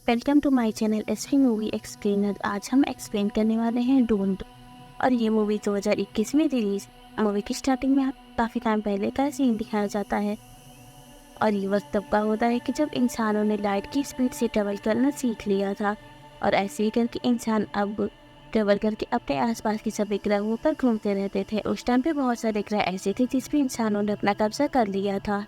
Welcome to my channel SV movie explainer. आज हम explain करने वाले हैं डून। और ये मूवी 2021 में रिलीज। मूवी की स्टार्टिंग में काफ़ी टाइम पहले का सीन दिखाया जाता है और ये वक्त तब का होता है कि जब इंसानों ने लाइट की स्पीड से ट्रेवल करना सीख लिया था। और ऐसे ही करके इंसान अब ट्रेवल करके अपने आसपास के सभी ग्रहों पर घूमते रहते थे। उस टाइम पे बहुत सारे ग्रह ऐसे थे जिस पे इंसानों ने अपना कब्जा कर लिया था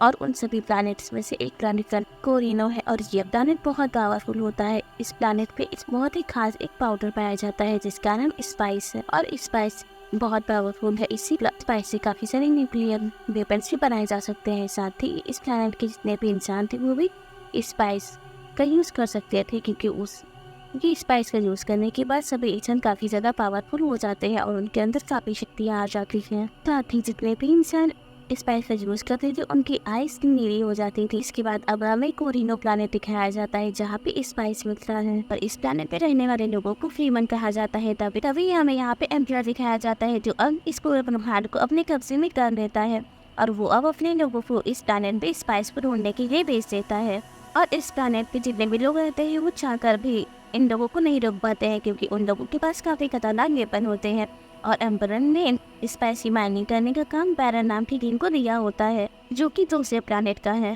और उन सभी प्लैनेट्स में से एक प्लैनेट का कोरिनो है और ये प्लैनेट बहुत पावरफुल होता है। इस प्लैनेट पे इस बहुत ही खास एक पाउडर पाया जाता है जिसका नाम स्पाइस है और स्पाइस बहुत पावरफुल है। इसी स्पाइस से काफ़ी सारे न्यूक्लियर वेपन्स भी बनाए जा सकते हैं। साथ ही इस प्लैनेट के जितने भी इंसान थे वो भी स्पाइस का यूज़ कर सकते थे क्योंकि स्पाइस का यूज़ करने के बाद सभी इंसान काफ़ी ज़्यादा पावरफुल हो जाते हैं और उनके अंदर काफ़ी शक्तियाँ आ जाती हैं। साथ ही जितने भी इंसान स्पाइस का यूज़ करते थे उनकी आइस नीली हो जाती थी। इसके बाद अब हमें कोरिनो प्लैनेट दिखाया जाता है जहाँ पे स्पाइस मिलता है और इस प्लैनेट पे रहने वाले लोगों को फ्रीमन कहा जाता है। तभी हमें यहाँ पे एम्पियर दिखाया जाता है जो अब इस पूरे ब्रह्मांड को अपने कब्जे में कर लेता है और वो अब अपने लोगों को इस प्लैनेट पे स्पाइस को ढूंढने के लिए भेज देता है। और इस प्लैनेट पे जितने भी लोग रहते हैं वो चाहकर भी इन लोगों को नहीं रोक पाते हैं क्योंकि उन लोगों के पास काफ़ी खतरनाक वेपन होते हैं। और एम्परर ने स्पाइसी माइनिंग करने का काम बैरन नाम की टीम को दिया होता है जो कि दूसरे प्लैनेट का है।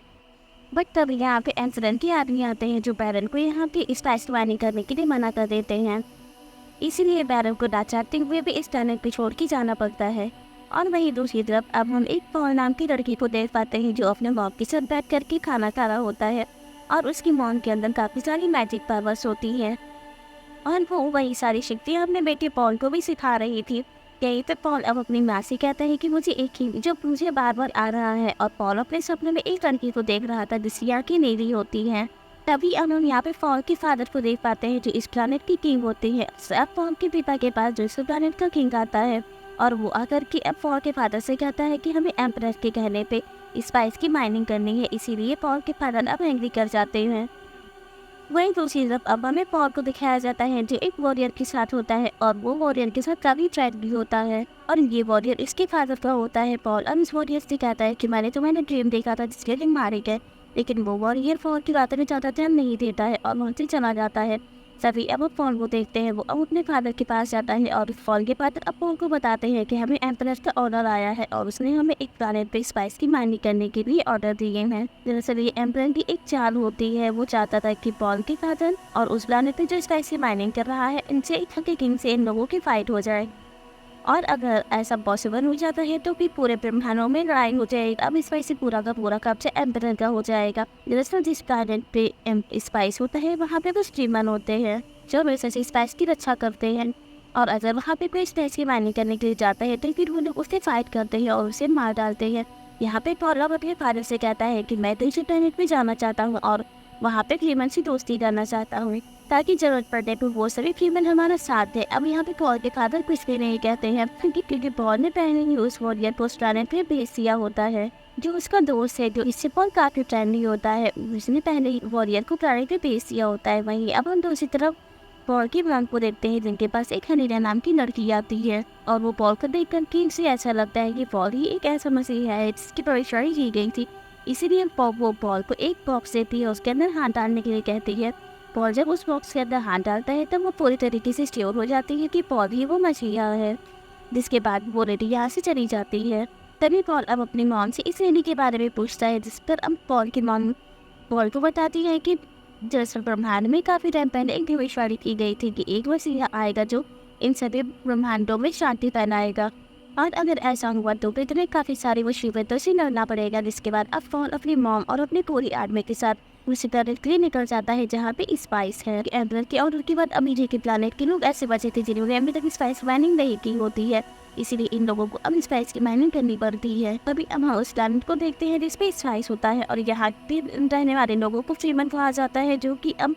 बट तभी यहाँ पे एम्परर के आदमी आते हैं जो बैरन को यहाँ पे स्पाइस माइनिंग करने के लिए मना कर देते हैं। इसीलिए बैरन को नाचाते हुए भी इस प्लैनेट पे छोड़ के जाना पड़ता है। और वहीं दूसरी तरफ अब हम एक पॉल नाम की लड़की को देख पाते हैं जो अपने मॉम के साथ बैठ करके खाना खा रहा होता है और उसकी मॉम के अंदर काफ़ी सारी मैजिक पावर्स होती हैं और वो वही सारी शक्तियाँ अपने बेटे पॉल को भी सिखा रही थी। यहीं पे पॉल अब अपनी माँ से कहता है कि मुझे एक ही जो मुझे बार बार आ रहा है और पॉल अपने सपने में एक लड़की को देख रहा था जिसकी आँखें नीली होती हैं। तभी अब हम यहाँ पे पॉल के फादर को देख पाते हैं जो इस प्लैनेट की किंग होती है। अब पॉल के पिता के पास जो इस प्लैनेट का किंग आता है और वो आकर के अब पॉल के फादर से कहता है कि हमें एम्परर के कहने पे स्पाइस की माइनिंग करनी है। इसीलिए पॉल के फादर अब एंग्री कर जाते हैं। वहीं दूसरी तरफ अब हमें पॉल को दिखाया जाता है जो एक वॉरियर के साथ होता है और वो वॉरियर के साथ काफ़ी ट्रैक भी होता है और ये वॉरियर इसके फादर का होता है। पॉल अब इस वॉरियर से कहता है कि मैंने ड्रीम देखा था जिसके लिए मारे गए, लेकिन वो वॉरियर पॉल की बातों में ज़्यादा ध्यान नहीं देता है और वहाँ से चला जाता है। सभी अब पॉल को देखते हैं, वो अब अपने फादर के पास जाता है और पॉल के फादर अब पॉल को बताते हैं कि हमें एम्परर का ऑर्डर आया है और उसने हमें एक प्लैनेट पे स्पाइस की माइनिंग करने के लिए ऑर्डर दिए हैं। दरअसल ये एम्परर की एक चाल होती है, वो चाहता था कि पॉल के फादर और उस प्लैनेट पे जो स्पाइस की माइनिंग कर रहा है इनसे एक हकी किंग से इन लोगों की फाइट हो जाए और अगर ऐसा पॉसिबल हो जाता है तो फिर पूरे ब्रह्मांडों में लड़ाई हो जाएगी। अब स्पाइस से पूरा का पूरा कब्जा एम्परर का हो जाएगा। दरअसल जिस प्लैनेट पे स्पाइस होता है वहाँ पे कुछ ड्रीमन होते हैं जो हमेशा से स्पाइस की रक्षा करते हैं और अगर वहाँ पे कोई स्पाइस की माइनिंग करने के लिए जाता है तो फिर वो लोग उससे फाइट करते हैं और उसे मार डालते हैं। यहाँ पे पॉल अपने फादर से कहता है कि मैं दूसरे प्लैनेट पे जाना चाहता हूँ और वहाँ पे ह्यूमन से दोस्ती करना चाहता हूँ ताकि जरूरत पड़ने पर वो सभी ह्यूमन हमारा साथ दे। अब यहाँ पे पॉल के फादर कुछ भी नहीं कहते हैं क्योंकि पॉल ने पहले ही उस वॉरियर को उस प्लैनेट पे भेज दिया होता है जो उसका दोस्त है, जो इससे पॉल काफी फ्रेंडली होता है। उसने पहले ही वॉरियर को प्लैनेट पे भेज दिया होता है। वहीं अब हम दूसरी तरफ पॉल की मॉम को देखते हैं जिनके पास एक हनीरा नाम की लड़की आती है और वो पॉल को देख कर कि इनसे ऐसा लगता है कि पॉल ही एक ऐसा मसीहा है जिसकी भविष्यवाणी की गई थी। इसीलिए वो पॉल को एक बॉक्स देती है, उसके अंदर हाथ डालने के लिए कहती है। पॉल जब उस बॉक्स के अंदर हाथ डालता है तब वो पूरी तरीके से श्योर हो जाती है कि पॉल ही वो मसीहा है, जिसके बाद वो लेडी यहाँ से चली जाती है। तभी पॉल अब अपनी मॉम से इस लेडी के बारे में पूछता है जिस पर अब पॉल की मॉम पॉल को बताती है कि दरअसल ब्रह्मांड में काफ़ी टाइम पहले एक भविष्यवाणी की गई थी कि एक मसीहा आएगा जो इन सभी ब्रह्मांडों में शांति फैलाएगा और अगर ऐसा हुआ तो फिर तुम्हें काफ़ी सारी मुसीबतों से लड़ना पड़ेगा। जिसके बाद अब पॉल अपनी मॉम और अपनी पूरी आर्मी के साथ उसी प्लैनेट के लिए निकल जाता है जहाँ पे स्पाइस है। एम्परर के ऑर्डर के बाद अमीरी के प्लैनेट के लोग ऐसे बचे थे जिन्होंने अभी तक स्पाइस माइनिंग नहीं की होती है, इसीलिए इन लोगों को अब स्पाइस की माइनिंग करनी पड़ती है। तभी अब हम उस प्लैनेट को देखते हैं जिसपे स्पाइस होता है और यहाँ पे रहने वाले लोगों को फ्रीमन कहा जाता है जो कि अब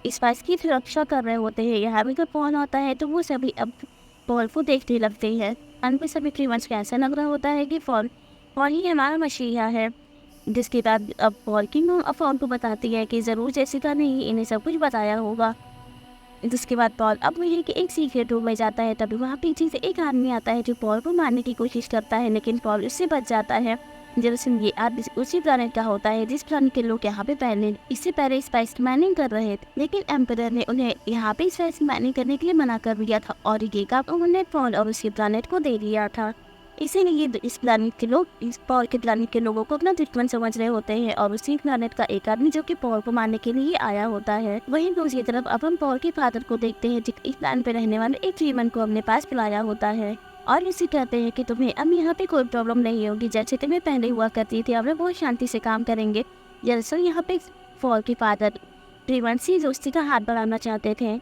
स्पाइस की सुरक्षा कर रहे होते हैं। यहाँ भी जब पॉल आता है तो वो सभी अब पॉल को देखने लगते हैं। अंत में सभी फ्रीमन को ऐसा लग रहा होता है कि पॉल ही हमारा मसीहा है। जिसके बाद अब पॉल की मॉम अब पॉल को बताती है कि ज़रूर जेसिका ने ही इन्हें सब कुछ बताया होगा। जिसके बाद पॉल अब वही कि एक सीक्रेट रूम में जाता है। तभी वहाँ पीछे से एक आदमी आता है जो पॉल को मारने की कोशिश करता है, लेकिन पॉल उससे बच जाता है दरअसल ये आदमी उसी प्लानेट का होता है जिस प्लानेट के लोग यहाँ पे पहले इससे पहले स्पाइस की माइनिंग कर रहे थे, लेकिन एम्परर ने उन्हें यहाँ पे स्पाइस की माइनिंग करने के लिए मना कर दिया था और ये काम उन्होंने पॉल और उसके प्लानेट को दे दिया था। इसीलिए इस प्लानेट के लोग इस पॉल के प्लानेट के लोगों को अपना दुश्मन समझ रहे होते हैं और उसी प्लानेट का एक आदमी जो कि पॉल को मारने के लिए आया होता है। वहीं दूसरी तरफ अब हम पॉल के फादर को देखते हैं जो इस प्लानेट पे रहने वाले एक ह्यूमन को अपने पास बुलाया होता है और इसे कहते हैं कि तुम्हें अब यहाँ पे कोई प्रॉब्लम नहीं होगी, जैसे तुम्हें पहले हुआ करती थी, अब वे बहुत शांति से काम करेंगे। दरअसल यहाँ पे पॉल के फादर ट्रीमन से दोस्ती का हाथ बढ़ाना चाहते थे,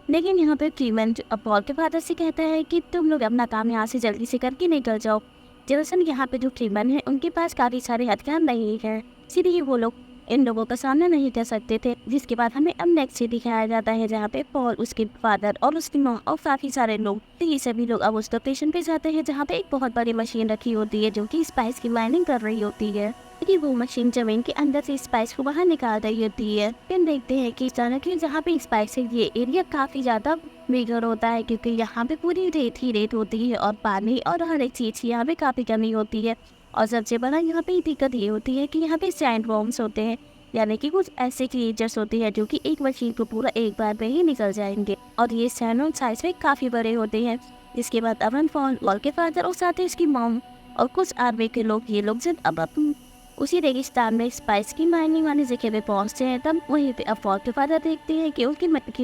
लेकिन यहाँ पे ट्रीमन पॉल के फादर से कहता है कि तुम लोग अपना काम यहाँ से जल्दी से करके निकल जाओ। दरअसल यहाँ पे जो ट्रीमन है उनके पास काफ़ी सारे हथियार नहीं है, इसीलिए वो लोग इन लोगों का सामना नहीं कर सकते थे। जिसके बाद हमें अब नेक्स्ट से दिखाया जाता है जहाँ पे पॉल, उसके फादर और उसकी माँ और काफ़ी सारे लोग, तो ये सभी लोग अब उस लोकेशन पे जाते हैं जहाँ पे एक बहुत बड़ी मशीन रखी होती है जो कि स्पाइस की माइनिंग कर रही होती है। कि वो मशीन जमीन के अंदर से स्पाइस को बाहर निकाल रही होती है। फिर देखते हैं कि अचानक जहाँ पे स्पाइस है ये एरिया काफ़ी ज़्यादा बेघर होता है क्योंकि यहाँ पे पूरी रेत ही रेत होती है और पानी और हर एक चीज़ की यहाँ पे काफ़ी कमी होती है। और सबसे बड़ा यहाँ पे दिक्कत ये होती है कि यहाँ पे सैंड वॉर्म्स होते हैं, यानी कि कुछ ऐसे क्रिएचर्स होते हैं जो कि एक मशीन को पूरा एक बार में ही निकल जाएंगे और ये सैंड साइज में काफ़ी बड़े होते हैं। जिसके बाद अवन पॉल के फादर और साथ ही उसकी मॉम और कुछ आर्मी के लोग ये लोग जब अब उसी रेगिस्तान में स्पाइस की माइनिंग वाली जगह पे पहुंचते हैं, तब वहीं पे अब पॉल के फादर देखते हैं कि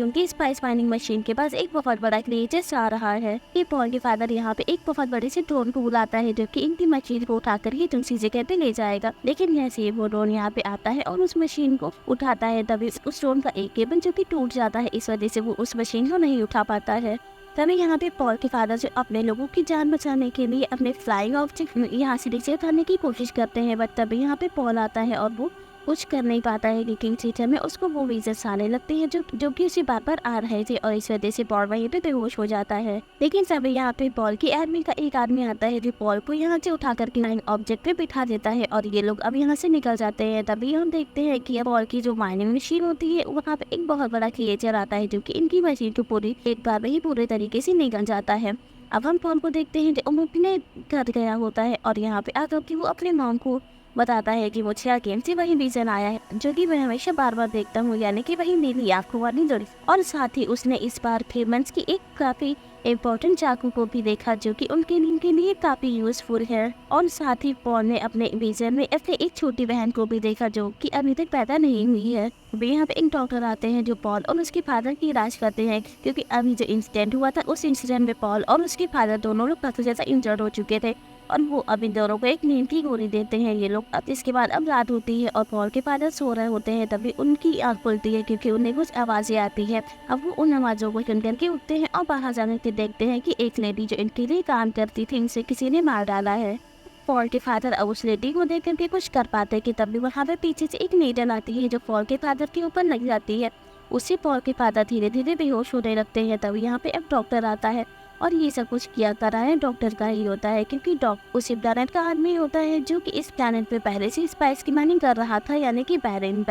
उनकी स्पाइस माइनिंग मशीन के पास एक बहुत बड़ा क्रिएचर आ रहा है। ये पॉल के फादर यहाँ पे एक बहुत बड़े से ड्रोन को बुलाता है जो कि इनकी मशीन को उठाकर ही दूसरी जगह पे ले जाएगा। लेकिन जैसे ही वो ड्रोन यहाँ पे आता है और उस मशीन को उठाता है, तभी उस ड्रोन का एक केबल जो कि टूट जाता है, इस वजह से वो उस मशीन को नहीं उठा पाता है। तभी यहाँ पे पॉल के फादर जो अपने लोगों की जान बचाने के लिए अपने फ्लाइंग ऑब्जेक्ट यहाँ से नीचे उतारने की कोशिश करते हैं, बट तभी यहाँ पे पॉल आता है और वो कुछ कर नहीं पाता है क्योंकि थिएटर में उसको वो विजर्स आने लगते हैं जो कि उसी बार पर आ रहे थे और इस वजह से पॉल वहीं पे बेहोश हो जाता है। लेकिन तभी यहाँ पे पॉल की आर्मी का एक आदमी आता है जो पॉल को यहाँ से उठा करके फ्लाइंग ऑब्जेक्ट पे बिठा देता है और ये लोग अब यहाँ से निकल जाते हैं। तभी हम देखते हैं कि पॉल की जो माइनिंग मशीन होती है वहाँ पे एक बहुत बड़ा क्रिएचर आता है जो कि इनकी मशीन को पूरी एक बार में ही पूरे तरीके से निकल जाता है। अब हम पॉल को देखते हैं जो अपने घर गया होता है और यहाँ पे आकर कि वो अपने मॉम को बताता है कि मुझे गेम से वही विजन आया है जो कि मैं हमेशा बार बार देखता हूँ, यानी कि वही मेरी आंखों वाली जोड़ी। और साथ ही उसने इस बार फेमस की एक काफ़ी इम्पोर्टेंट चाकू को भी देखा जो कि उनके लिए काफ़ी यूजफुल है। और साथ ही पॉल ने अपने विजन में अपने एक छोटी बहन को भी देखा जो कि अभी तक पैदा नहीं हुई है। अभी यहाँ पे एक डॉक्टर आते हैं जो पॉल और उसके फादर की इलाज करते हैं क्योंकि अभी जो इंसिडेंट हुआ था उस इंसिडेंट में पॉल और उसके फादर दोनों लोग काफ़ी ज़्यादा इंजर्ड हो चुके थे और वो अभी दोनों को एक नींद की गोली देते हैं ये लोग। अब इसके बाद अब रात होती है और पॉल के फादर सो रहे होते हैं, तभी उनकी आँख खुलती है क्योंकि उन्हें कुछ आवाज़ें आती है। अब वो उन आवाज़ों को सुन करके उठते हैं और बाहर जाने के देखते हैं कि एक लेडी जो इनके लिए काम करती थी इनसे किसी ने मार डाला है। पॉल के फादर अब उस लेडी को देख करके कुछ कर पाते कि तभी वहाँ पे पीछे से एक नीडल आती है जो पॉल के फादर के ऊपर लग जाती है। उससे पॉल के फादर धीरे धीरे बेहोश होने लगते हैं। तभी यहाँ पे अब डॉक्टर आता है और ये सब कुछ किया करा है डॉक्टर का ही होता है क्योंकि उसी प्लैनेट का आदमी होता है जो कि इस प्लैनेट पे पहले से स्पाइस की माइनिंग कर रहा था, यानी कि बैरन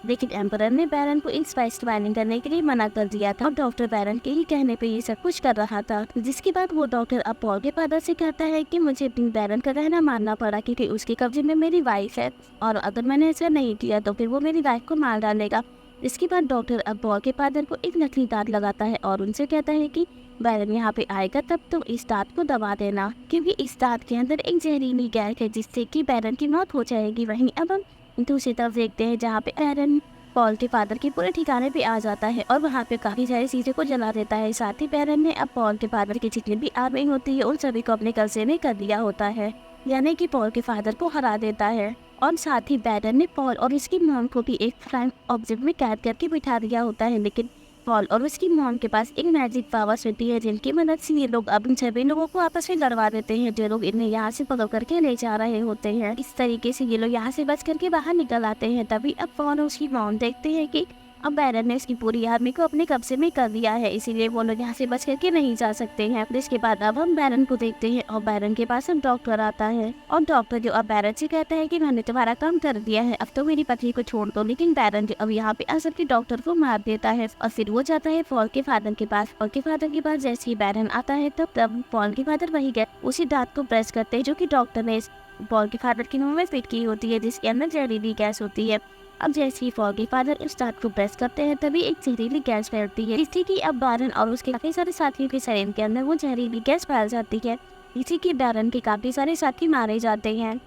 लेकिन एम्परर ने बैरन को इन स्पाइस की माइनिंग करने के लिए मना कर दिया था और डॉक्टर बैरन के ही कहने पे ये सब कुछ कर रहा था। जिसके बाद वो डॉक्टर अब पॉल के फादर से कहता है कि मुझे बैरन का कहना मानना पड़ा क्योंकि उसके कब्जे में मेरी वाइफ है और अगर मैंने ऐसा नहीं किया तो फिर वो मेरी वाइफ को मार डालेगा। इसके बाद डॉक्टर अब पॉल के फादर को एक नकली दांत लगाता है और उनसे कहता है कि बैरन यहाँ पे आएगा तब तुम इस दांत को दबा देना क्योंकि इस दांत के अंदर एक जहरीली गैस है जिससे कि बैरन की मौत हो जाएगी। वहीं अब हम दूसरी तरफ देखते हैं जहाँ पे बैरन पॉल के फादर के पूरे ठिकाने पे आ जाता है और वहाँ पे काफ़ी सारी चीज़ों को जला देता है। साथ ही बैरन ने अब पॉल के फादर की जितनी भी आर्मी होती है उन सभी को अपने कब्जे में कर दिया होता है, यानी कि पॉल के फादर को हरा देता है। और साथ ही बैरन ने पॉल और उसकी मॉम को भी एक फ्लाइंग ऑब्जेक्ट में कैद करके बिठा दिया होता है, लेकिन पॉल और उसकी मॉम के पास एक मैजिक पावर्स होती है जिनकी मदद से ये लोग अब इन सभी लोगों को आपस में लड़वा देते हैं जो लोग इन्हें यहाँ से पकड़ करके ले जा रहे होते हैं। इस तरीके से ये लोग यहाँ से बच करके बाहर निकल आते हैं। तभी अब पॉल और उसकी मॉम देखते हैं कि अब बैरन ने उसकी पूरी आर्मी को अपने कब्जे में कर दिया है, इसीलिए वो लोग यहाँ से बच करके नहीं जा सकते हैं। जिसके बाद अब हम बैरन को देखते हैं और बैरन के पास अब डॉक्टर आता है और डॉक्टर जो अब बैरन से कहता है कि मैंने तुम्हारा काम कर दिया है, अब तो मेरी पत्नी को छोड़ दो। लेकिन बैरन जो अब यहाँ पे आकर के डॉक्टर को मार देता है और फिर वो जाता है पॉल के फादर के पास। पॉल के फादर के पास जैसे ही बैरन आता है तब पॉल के फादर वही गए उसी दांत को प्रेस करते हैं जो कि डॉक्टर ने पॉल के फादर की मुंह में फिट की होती है जिसके अंदर जहरीली गैस होती है। अब जैसे ही पॉल के फादर स्टार्ट को प्रेस करते हैं तभी एक जहरीली गैस फैलती है, जिससे कि अब बैरन और उसके काफी सारे साथियों के शरीर के अंदर वो जहरीली गैस फैल जाती है, जिससे कि बैरन के काफी सारे साथी मारे जाते हैं।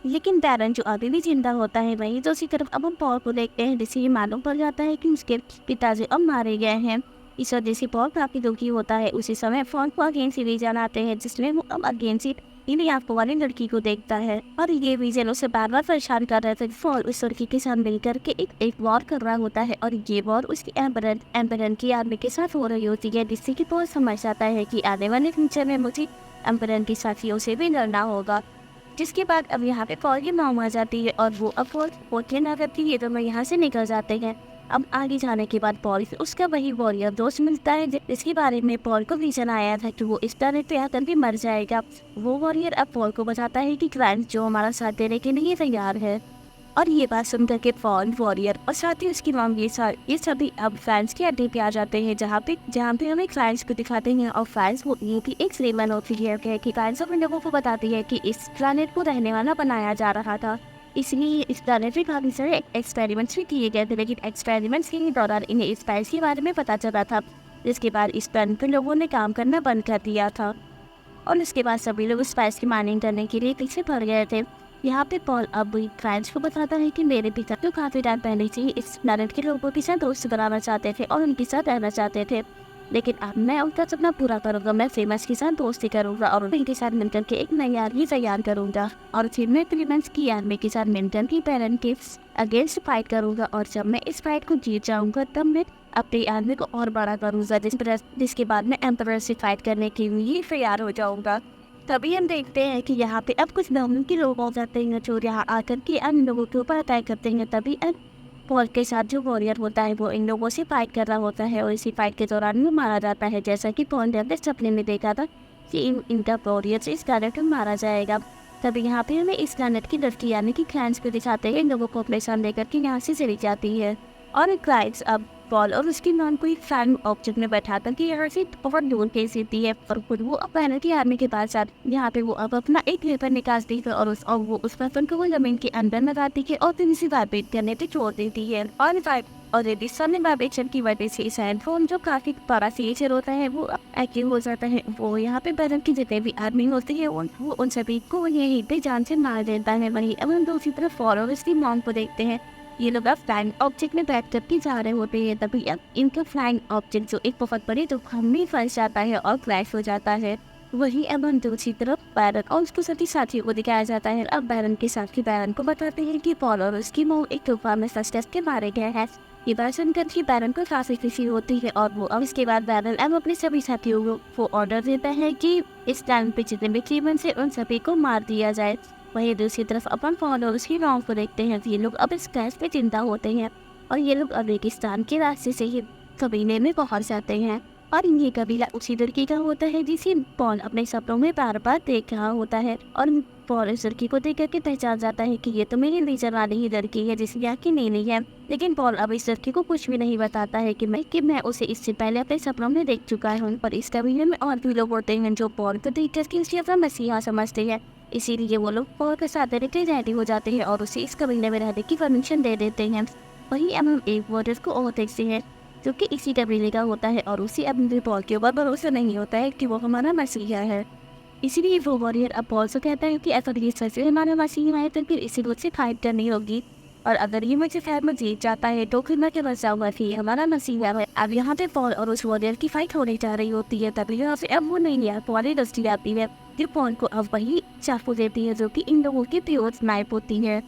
लेकिन बैरन जो अभी भी जिंदा होता है वहीं दूसरी तरफ अब हम पॉल को देखते हैं, जिससे ये मालूम पड़ जाता है कि उसके पिताजी अब मारे गए हैं। इस वजह से पॉल काफी दुखी होता है। उसी समय फोन को अगेन से विजन आते हैं, जिसमें वो अब अगेन से इन आंखों वाली लड़की को देखता है और ये विजन उसे बार बार परेशान कर रहे थे। पॉल उस लड़की के साथ मिलकर के एक वॉर कर रहा होता है और ये वॉर उसकी एम्बरन की आर्मी के साथ हो रही होती है, जिससे कि पॉल समझ जाता है कि आने वाले फ्यूचर में मुझे एम्बरन के साथियों से भी लड़ना होगा। जिसके बाद अब यहाँ पे पॉल की मॉम आ जाती है और वो अब पॉल ना करती है तो मैं यहाँ से निकल जाते हैं। अब आगे जाने के बाद पॉल से उसका वही वॉरियर दोस्त मिलता है जिसके बारे में पॉल को विजन आया था कि वो इस प्लैनेट पे आकर भी मर जाएगा। वो वॉरियर अब पॉल को बताता है कि क्लाइंट जो हमारा साथ देने के लिए तैयार है। और ये बात सुनकर के पॉल, वॉरियर और साथ ही उसकी मॉम ये सभी अब फ्रांस के अड्डे पे आ जाते हैं, जहाँ पे हमें फ्रांस को दिखाते हैं। और फ्रांस वो ये भी एक स्लेमन होती है कि फ्रांस अपने लोगों को बताती है कि इस प्लैनेट को रहने वाला बनाया जा रहा था, इसलिए इस प्लैनेट में काफ़ी सारे एक्सपेरिमेंट्स भी किए गए थे। लेकिन एक्सपेरिमेंट्स के दौरान इन्हें इस स्पाइस के बारे में पता चला था, जिसके बाद इस प्लैनेट पर लोगों ने काम करना बंद कर दिया था और उसके बाद सभी लोग स्पाइस की माइनिंग करने के लिए पीछे पड़ गए थे। यहाँ पे पॉल अब फ्रांस को बताता है कि मेरे पिता तो काफ़ी टाइम पहले से ही इस प्लैनेट के लोगों के साथ दोस्त बनाना चाहते थे और उनके साथ रहना चाहते थे, लेकिन अब मैं उनका सपना पूरा करूँगा। मैं फेमस के साथ दोस्ती करूँगा और उनके साथ मिलकर के एक नई आर्मी तैयार करूँगा और फिर मैं फेमस की आर्मी के साथ मिलकर के पेरेंट के अगेंस्ट फाइट करूँगा और जब मैं इस फाइट को जीत जाऊँगा तब मैं अपनी आर्मी को और बड़ा करूँगा, जिसके बाद मैं एम्परर से फाइट करने के लिए तैयार हो जाऊँगा। तभी हम देखते हैं कि यहाँ पे अब कुछ नाम के लोग हो जाते हैं जो यहाँ आकर के अन्य लोगों के ऊपर अटैक करते हैं। तभी पॉल के साथ जो वॉरियर होता है वो इन लोगों से फाइट कर रहा होता है और इसी फाइट के दौरान वो मारा जाता है, जैसा कि पॉल ने अपने सपने में देखा था कि इनका वॉरियर से इस प्लैनेट में मारा जाएगा। तभी यहाँ पे हमें इस प्लैनेट की लड़की यानी कि क्लाइंट्स को दिखाते हैं, इन लोगों को अपने साथ लेकर के यहाँ से चली जाती है और क्लाइंट्स अब पॉल और उसकी नॉन को एक फ्लाइंग ऑब्जेक्ट में बैठा कर कि यहाँ से बहुत दूर भेज देती है और खुद वो अब प्लैनेट की आर्मी के पास आती। यहाँ पे वो अब अपना एक वेपन निकालती है और वो उस वेपन को वो जमीन के अंदर लगाती है और फिर इसे वाइब्रेट करने पे छोड़ देती है और रेडिसन वाइब्रेशन की वजह से इस हेडफोन जो काफी बड़ा फीचर होता है वो एक्टिव हो जाता है। वो यहाँ पे बैरन की जितने भी आर्मी होती है वो उन सभी को यहीं पे जान से मार देता है। वहीं अब हम दूसरी तरफ फॉलोअर्स की मॉम को देखते हैं। ये लोग अब फ्लाइंग ऑब्जेक्ट में बैठ करके जा रहे होते हैं, तभी अब इनका फ्लाइंग ऑब्जेक्ट जो एक बहुत बड़ी तूफान में फंस जाता है और क्रैश हो जाता है। वहीं अब हम दूसरी तरफ बैरन और उसके सभी साथियों को दिखाया जाता है। अब बैरन के साथ बैरन को बताते हैं कि पॉल और उसकी मॉम एक तूफान में फंस के मारे गए हैं। ये बात सुनकर के बैरन को काफी खुशी होती है और वो अब इसके बाद बैरन अब अपने सभी साथियों को ऑर्डर देता है कि इस टाइम पे जितने भी टीमन से उन सभी को मार दिया जाए। वहीं दूसरी तरफ अपन फॉलोअर्स की गाँव को देखते हैं। ये लोग अब इस क्रैश पे चिंता होते हैं और ये लोग अब रेगिस्तान के रास्ते से ही कबीले में पहुंच जाते हैं और ये कबीला उसी लड़की का होता है जिसे पॉल अपने सपनों में बार बार देख रहा होता है और पॉल इस लड़की को देख करके पहचान जाता है कि ये तो मेरी रीजन वाली ही लड़की है जिसकी आँखें नीली है। लेकिन पॉल अब इस लड़की को कुछ भी नहीं बताता है कि मैं उसे इससे पहले अपने सपनों में देख चुका हूँ। पर इस कबीले में और भी लोग होते हैं जो पॉल को देख करके उसे अपना मसीहा समझते हैं, इसीलिए वो लोग पॉल के साथ रहने के रेडी हो जाते हैं और उसे इस कबीले में रहने की परमिशन दे देते हैं। वहीं अब हम एक वॉरियर को और देखते हैं जो कि इसी कबीले का होता है और उसे अब पॉल के ऊपर भरोसा नहीं होता है कि वो हमारा मसीहा है। इसीलिए वो वॉरियर अब पॉल से कहता है कि अगर ये सच में हमारा मसीहा है तो फिर इसी रोज से फाइट करनी होगी और अगर ये मुझे फाइट में जीत जाता है तो फिर मैं क्या बचाऊंगा कि हमारा मसीहा है। अब यहाँ पे पॉल और उस वॉरियर की फाइट होने जा रही होती है। तभी यहाँ से अब वो नहीं है पॉल दस्ती आती है जो पॉल को अब वही चाकू देती है जो कि इन लोगों की प्योर नाइफ होती है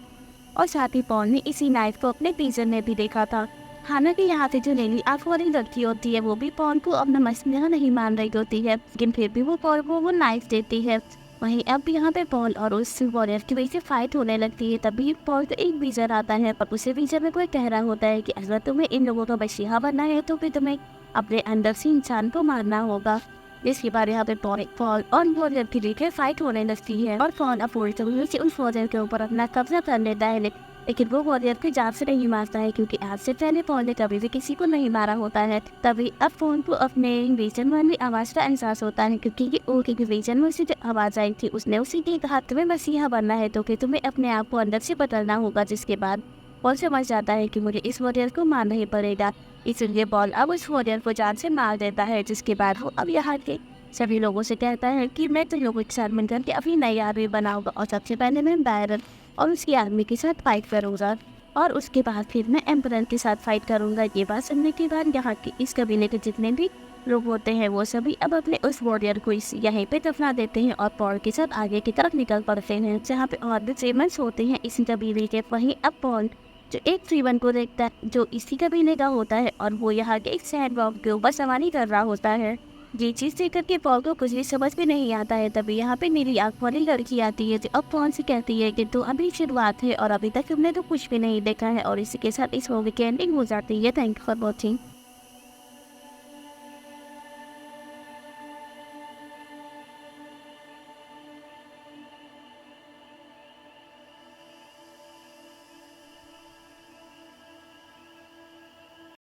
और साथ ही पॉल ने इसी नाइफ को अपने टीचर ने भी देखा था। हालांकि यहाँ से जो नीली आंखों वाली लड़की होती है वो भी पॉल को अपना मसीहा नहीं मान रही होती है, लेकिन फिर भी वो पॉल को वो नाइफ देती है। वहीं अब यहाँ पे पॉल और उस वॉरियर की वजह से फाइट होने लगती है। तभी पॉल को एक विजन आता है और उसे विजन में कोई कह रहा होता है कि अगर तुम्हें इन लोगों का मसीहा बनना है तो फिर तुम्हें अपने अंदर से इंसान को मारना होगा। जिसके बाद यहाँ पे पॉल और वॉरियर की लेकर फाइट होने लगती है और पॉल अब पूरी तरीके से उस वॉरियर के ऊपर अपना कब्जा कर लेता है। लेकिन वो वॉरियर को जान से नहीं मारता है, क्योंकि आज से पहले पॉल ने कभी भी किसी को नहीं मारा होता है। तभी अब पॉल को अपने विजन वाली आवाज़ का एहसास होता है, क्योंकि उनके विजन में उसे जो आवाज़ आई थी उसने उसे की कहा तुम्हें मसीहा बनना है तो फिर तुम्हें अपने आप को अंदर से बदलना होगा। जिसके बाद पॉल समझ जाता है कि मुझे इस वॉरियर को मारना ही पड़ेगा। इसलिए पॉल अब उस वॉरियर को जान से मार देता है। जिसके बाद वो अब यहाँ के सभी लोगों से कहता है कि मैं तो लोगों के साथ मिलकर के अपनी नई आर्मी बनाऊंगा और सबसे पहले मैं बैरन और उसकी आर्मी के साथ फाइट करूंगा और उसके बाद फिर मैं एम्परर के साथ फाइट करूंगा। ये बात सुनने के बाद यहाँ के इस कबीले के जितने भी लोग होते हैं वो सभी अब अपने उस वॉरियर को यहीं पे दफना देते हैं और पॉल के साथ आगे की तरफ निकल पड़ते हैं, जहाँ पे और भी फेमस होते हैं इस कबीले के। वहीं अब पॉल जो एक फ्रीवन को देखता है जो इसी कबीले का होता है और वो यहाँ के एक सैंडबॉक्स के ऊपर सवारी कर रहा होता है। ये चीज़ देख करके पॉल को कुछ भी समझ में नहीं आता है। तभी यहाँ पे नीली आँख वाली लड़की आती है जो अब पॉल से कहती है कि तो अभी शुरुआत है और अभी तक हमने तो कुछ भी नहीं देखा है। और इसी के साथ इस मूवी की एंडिंग हो जाती है। Thank you for watching.